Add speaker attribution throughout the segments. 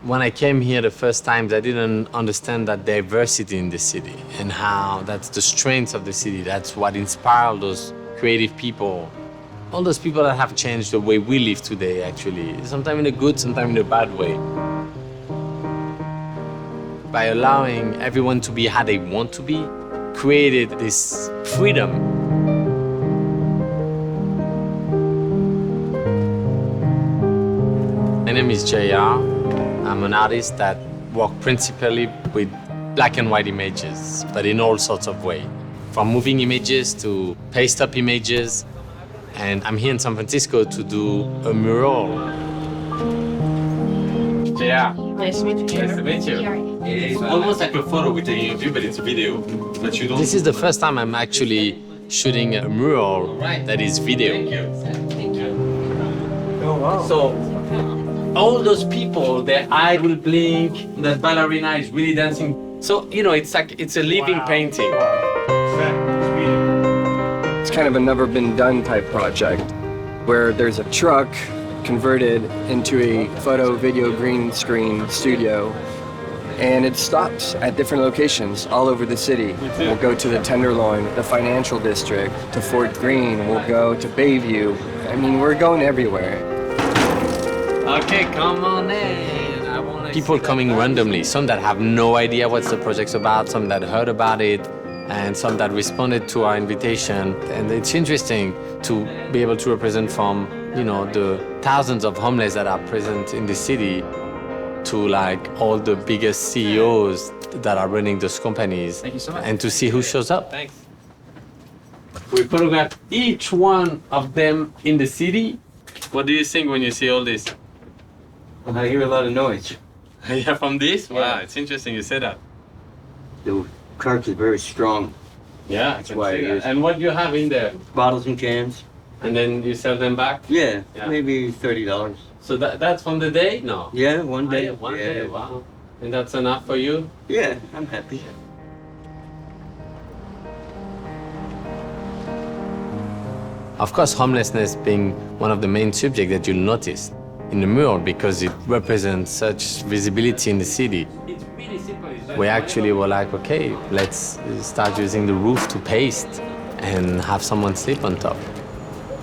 Speaker 1: When I came here the first time, I didn't understand that diversity in the city and how that's the strength of the city. That's what inspired those creative people. All those people that have changed the way we live today, actually. Sometimes in a good, sometimes in a bad way. By allowing everyone to be how they want to be, created this freedom. My name is JR. I'm an artist that works principally with black and white images, but in all sorts of ways. From moving images to paste-up images. And I'm here in San Francisco to do a mural. JR.
Speaker 2: Nice to meet you.
Speaker 1: Nice to meet you. It's almost like a photo we're taking of you, but it's a video. But you don't. This is the first time I'm actually shooting a mural that is video.
Speaker 2: Thank you.
Speaker 3: Oh, wow.
Speaker 1: So, all those people, their eye will blink, that ballerina is really dancing. So, you know, it's like, it's a living painting.
Speaker 3: It's kind of a never been done type project where there's a truck converted into a photo, video, green screen studio, and it stops at different locations all over the city. We'll go to the Tenderloin, the financial district, to Fort Greene, we'll go to Bayview. I mean, we're going everywhere.
Speaker 1: Okay, come on in. People coming randomly, some that have no idea what the project's about, some that heard about it, and some that responded to our invitation. And it's interesting to be able to represent from, you know, the thousands of homeless that are present in the city to like all the biggest CEOs that are running those companies.
Speaker 2: Thank you so much.
Speaker 1: And to see who shows up. Thanks. We photographed each one of them in the city. What do you think when you see all this?
Speaker 4: I hear a lot of noise.
Speaker 1: Yeah, from this? Wow, it's interesting you say that.
Speaker 4: The carts is very strong.
Speaker 1: Yeah,
Speaker 4: That's why it is.
Speaker 1: And what do you have in there?
Speaker 4: Bottles and cans.
Speaker 1: And then you sell them back?
Speaker 4: Yeah,
Speaker 1: Yeah.
Speaker 4: maybe $30.
Speaker 1: So that's from the day? No.
Speaker 4: Yeah, one day.
Speaker 1: One
Speaker 4: yeah.
Speaker 1: day, wow. And that's enough for you?
Speaker 4: Yeah, I'm happy.
Speaker 1: Of course, homelessness being one of the main subjects that you'll notice in the mural because it represents such visibility in the city. We actually were like, okay, let's start using the roof to paste and have someone sleep on top.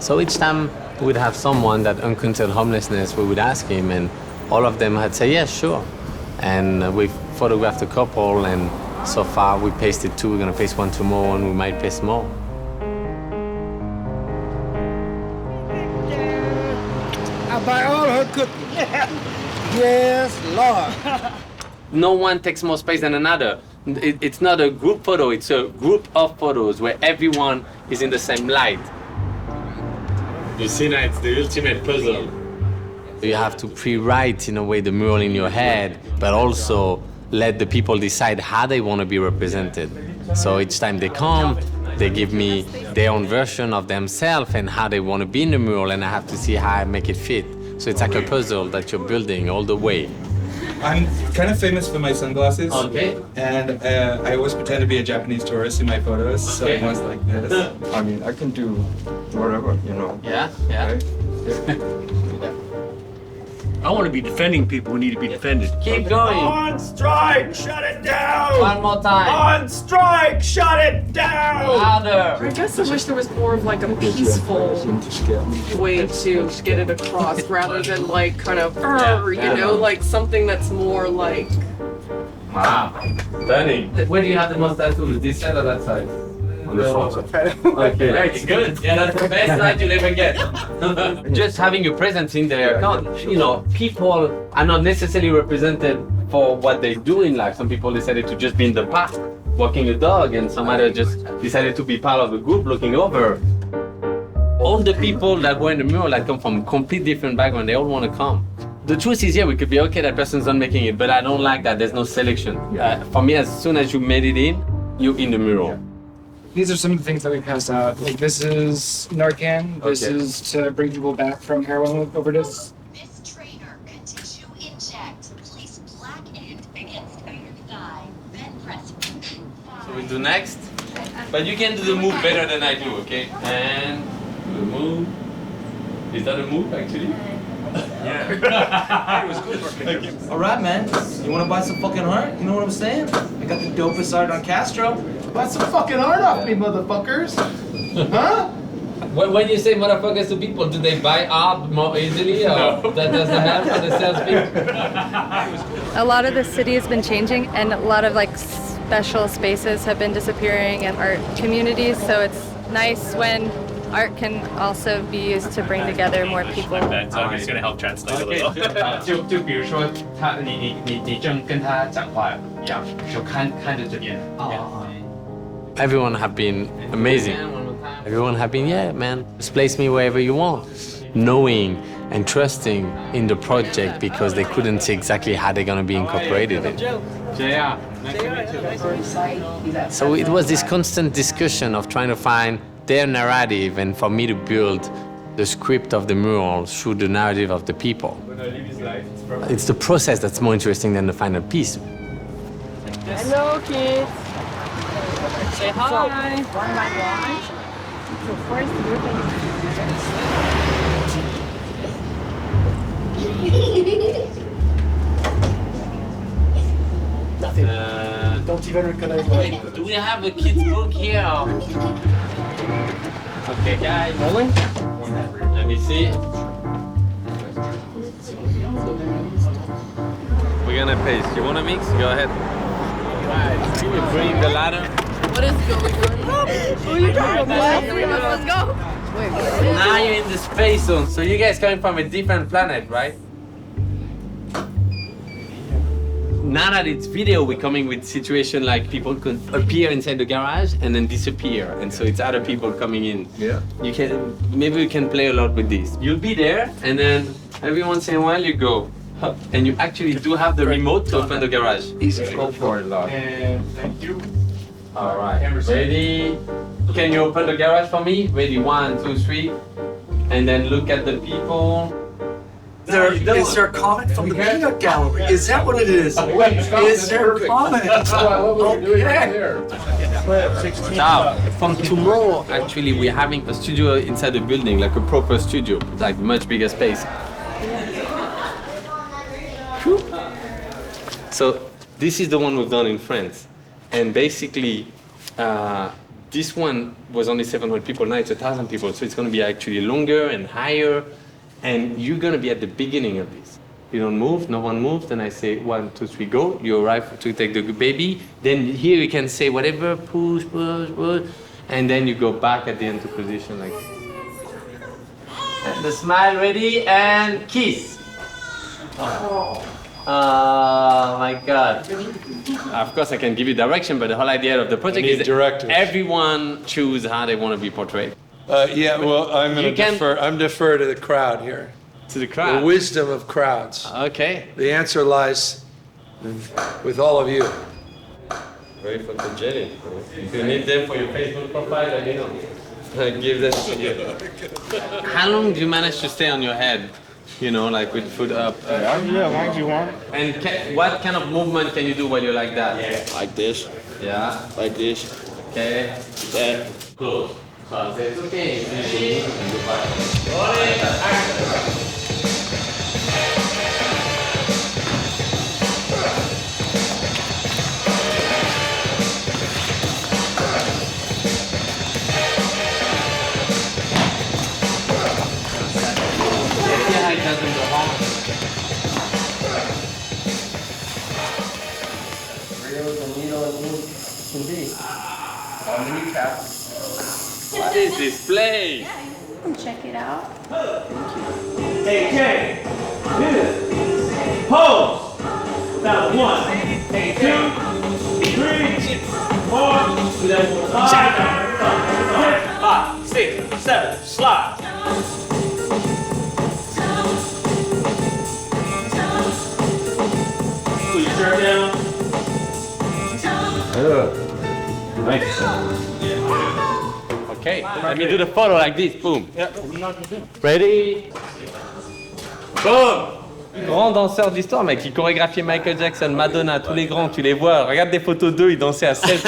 Speaker 1: So each time we'd have someone that encountered homelessness, we would ask him, and all of them had said, yeah, sure. And we photographed a couple, and so far we pasted 2, we're gonna paste 1 tomorrow, and we might paste more.
Speaker 5: I'll buy all her cookies. Yes, Lord.
Speaker 1: No one takes more space than another. It's not a group photo, it's a group of photos where everyone is in the same light. You see that it's the ultimate puzzle. You have to pre-write in a way the mural in your head, but also let the people decide how they want to be represented. So each time they come, they give me their own version of themselves and how they want to be in the mural, and I have to see how I make it fit. So it's like a puzzle that you're building all the way.
Speaker 6: I'm kind of famous for my sunglasses.
Speaker 1: Okay.
Speaker 6: And I always pretend to be a Japanese tourist in my photos, so
Speaker 1: Okay.
Speaker 6: it was like this.
Speaker 3: I mean, I can do whatever, you know.
Speaker 1: Yeah, yeah.
Speaker 3: Right?
Speaker 2: I want to be defending people who need to be defended.
Speaker 1: Keep going.
Speaker 5: On strike, shut it down.
Speaker 1: One more time.
Speaker 5: On strike, shut it down.
Speaker 1: Louder.
Speaker 7: I guess I wish there was more of like a peaceful way to get it across rather than like kind of, you know, like something that's more like.
Speaker 1: Wow. Stunning. Where do you have the most tattoos? This side or that side? On the front side. Okay, that's good. Yeah, that's the best side you'll ever get. Just having your presence in there, you know, people are not necessarily represented for what they do in life. Some people decided to just be in the park, walking a dog, and some others just decided to be part of a group looking over. All the people that were in the mural that come from complete different backgrounds, they all want to come. The truth is, yeah, we could be okay, that person's not making it, but I don't like that. There's no selection. For me, as soon as you made it in, you're in the mural.
Speaker 8: These are some of the things that we pass out. Like this is Narcan. This
Speaker 1: Okay.
Speaker 8: is to bring people back from heroin overdose.
Speaker 9: This trainer can tissue inject. Place black end against your thigh. Then press.
Speaker 1: So we do next. But you can do the move better than I do, okay? And do the move. Is that a move, actually?
Speaker 10: All right, man. You want to buy some fucking art? You know what I'm saying? I got the dopest art on Castro. Buy some fucking art off me, motherfuckers. Huh?
Speaker 1: When you say motherfuckers to people, do they buy art more easily, or that doesn't help for the salespeople?
Speaker 11: A lot of the city has been changing, and a lot of like special spaces have been disappearing and art communities. So it's nice when art can also be used to bring together more people.
Speaker 12: So I'm just gonna help translate a little.
Speaker 1: 就比如说你正跟他讲话一样，就看着这边。Everyone have been amazing. Everyone have been, yeah, man, just place me wherever you want. Knowing and trusting in the project because they couldn't see exactly how they're gonna be incorporated in. So it was this constant discussion of trying to find their narrative and for me to build the script of the mural through the narrative of the people. It's the process that's more interesting than the final piece.
Speaker 11: Hello, kids. Say hi. So first,
Speaker 5: Don't even recognize me.
Speaker 1: Do we have a kid's book here? Okay, guys. Rolling? Let me see. We're gonna paste. You wanna mix? Go ahead. Guys, can you bring the ladder?
Speaker 7: What is going on?
Speaker 11: who you talking about? Let's go.
Speaker 1: Now you're in the space zone. So you guys coming from a different planet, right? Now that it's video, we're coming with situation like people could appear inside the garage and then disappear, and so it's other people coming in.
Speaker 3: Yeah.
Speaker 1: Maybe we can play a lot with this. You'll be there, and then every once in a while you go, huh, and you actually do have the remote to open the garage.
Speaker 3: Easy. Go for it, Lord.
Speaker 1: And thank you. All right. Ready? Can you open the garage for me? Ready? 1, 2, 3, and then look at the people.
Speaker 5: Is there a comment from the peanut gallery? Is that what it is? Is there a comment?
Speaker 1: Now, from tomorrow, actually, we're having a studio inside the building, like a proper studio, like much bigger space. So this is the one we've done in France, and basically, this one was only 700 people. Now it's 1,000 people, so it's going to be actually longer and higher. And you're gonna be at the beginning of this. You don't move, no one moves, then I say 1, 2, 3, go. You arrive to take the baby. Then here you can say whatever, push, push, push. And then you go back at the end to position like this. And the smile ready and kiss. Oh my God. Of course I can give you direction, but the whole idea of the project is that everyone choose how they want to be portrayed.
Speaker 13: Yeah, well, I'm going to defer. I'm defer to the crowd here.
Speaker 1: To the crowd?
Speaker 13: The wisdom of crowds.
Speaker 1: Okay.
Speaker 13: The answer lies with all of you.
Speaker 1: Very photogenic. If you need them for your Facebook profile, let me know. Give them to you. How long do you manage to stay on your head? You know, like with foot up?
Speaker 5: Yeah, as long as you want.
Speaker 1: And what kind of movement can you do while you're like that?
Speaker 4: Yeah. Like this.
Speaker 1: Yeah.
Speaker 4: Like this.
Speaker 1: Okay.
Speaker 4: Yeah.
Speaker 1: Cool. It's okay. What is this place?
Speaker 11: Check it out.
Speaker 5: Hey, Kay. Pose. Now 1, 2, 3, 4. Then 5, 6, 7. Slide. Put your shirt down.
Speaker 1: Nice. Okay, let me do the photo like this, boom. Ready? Boom! Grand danseur d'histoire, mec, il chorégraphiait Michael Jackson, Madonna, tous les grands, tu les vois. Regarde des photos d'eux, ils dansaient à 16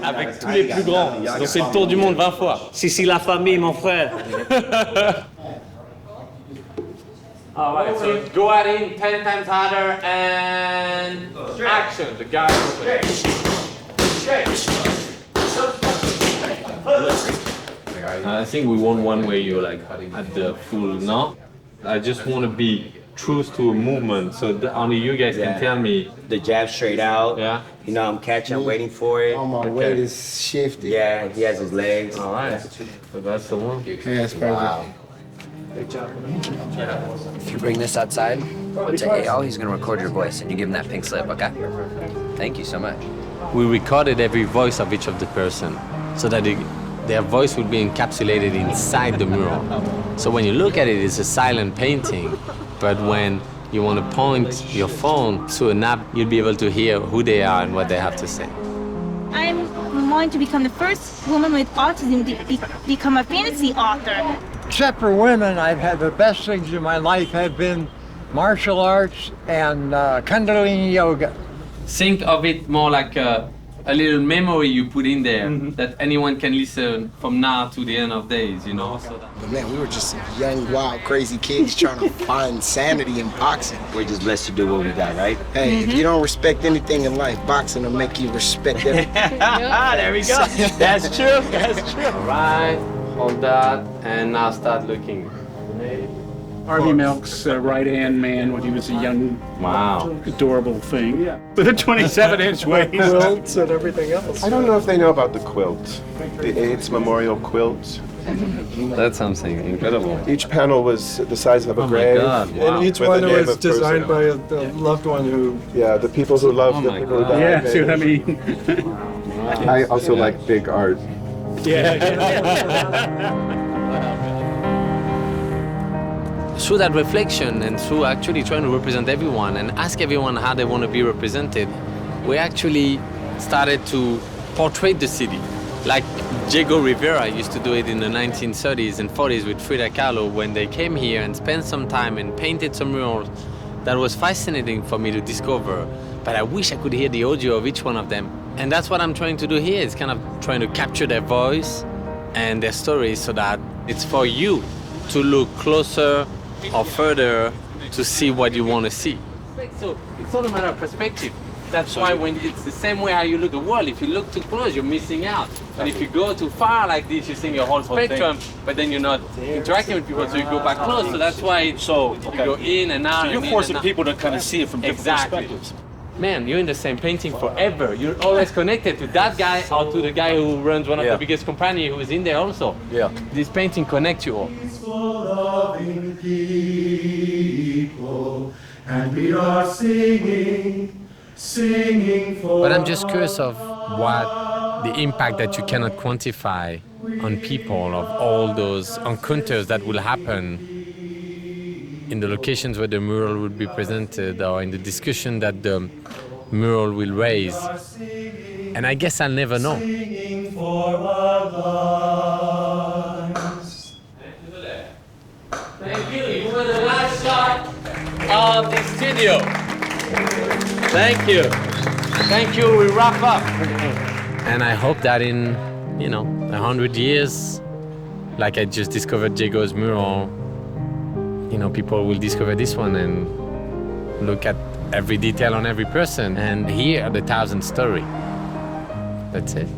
Speaker 1: avec tous les plus grands. Ils ont fait le tour du monde 20 fois.
Speaker 5: Si, la famille, mon frère.
Speaker 1: All right, so go at him 10 times harder and action. The guy. I think we want one where you're like at the full no. I just want to be true to a movement, so only you guys can tell me.
Speaker 4: The jab straight out.
Speaker 1: Yeah.
Speaker 4: You know, I'm catching, I'm waiting for it.
Speaker 14: Oh, my weight is shifted.
Speaker 4: Yeah, he has his legs.
Speaker 1: All right. So that's the one.
Speaker 14: Yeah, that's perfect. Wow.
Speaker 15: If you bring this outside and say, hey, oh, he's gonna record your voice, and you give him that pink slip, okay? Thank you so much.
Speaker 1: We recorded every voice of each of the person, so that their voice will be encapsulated inside the mural. So when you look at it, it's a silent painting, but when you want to point your phone to an app, you'll be able to hear who they are and what they have to say.
Speaker 16: I'm going to become the first woman with autism to become a fantasy author.
Speaker 17: Except for women, I've had the best things in my life have been martial arts and Kundalini yoga.
Speaker 1: Think of it more like a little memory you put in there that anyone can listen from now to the end of days, you know? So
Speaker 14: But man, we were just young, wild, crazy kids trying to find sanity in boxing.
Speaker 4: We're just blessed to do what we got, right?
Speaker 14: Hey, if you don't respect anything in life, boxing will make you respect everything.
Speaker 1: There we go. That's true. That's true. All right. Hold that, and now start looking.
Speaker 18: Harvey Milk's right-hand man when he was a young, adorable thing with a 27-inch waist.
Speaker 19: Quilts and everything else. I don't know if they know about the quilt, the AIDS memorial quilt.
Speaker 1: That's something incredible.
Speaker 19: Each panel was the size of a grave.
Speaker 1: God, wow.
Speaker 19: And each one was designed by a loved one who... Yeah, the people who loved the people who died.
Speaker 18: Yeah, see what I mean?
Speaker 19: I also like big art.
Speaker 1: Through that reflection and through actually trying to represent everyone and ask everyone how they want to be represented, we actually started to portray the city. Like Diego Rivera used to do it in the 1930s and 40s with Frida Kahlo when they came here and spent some time and painted some murals. That was fascinating for me to discover, but I wish I could hear the audio of each one of them. And that's what I'm trying to do here. It's kind of trying to capture their voice and their stories so that it's for you to look closer or further to see what you want to see. So it's all a matter of perspective. That's why when it's the same way how you look at the world, if you look too close, you're missing out. But if you go too far like this, you're seeing your whole spectrum, but then you're not interacting with people, so you go back close. So that's why you go in and out.
Speaker 2: So you're forcing people to kind of see it from different perspectives.
Speaker 1: Man, you're in the same painting forever. You're always connected to that guy or to the guy who runs one of the biggest companies who is in there also. Yeah. This painting connects you all.
Speaker 20: Loving people, and we are singing for.
Speaker 1: But I'm just curious of what the impact that you cannot quantify on people of all those encounters that will happen in the locations where the mural will be presented or in the discussion that the mural will raise. And I guess I'll never know.
Speaker 20: Singing for our lives.
Speaker 1: Thank you. You were the last shot of the studio. Thank you. Thank you. We wrap up. And I hope that in, 100 years, like I just discovered Diego's mural, people will discover this one and look at every detail on every person and hear the 1,000 story. That's it.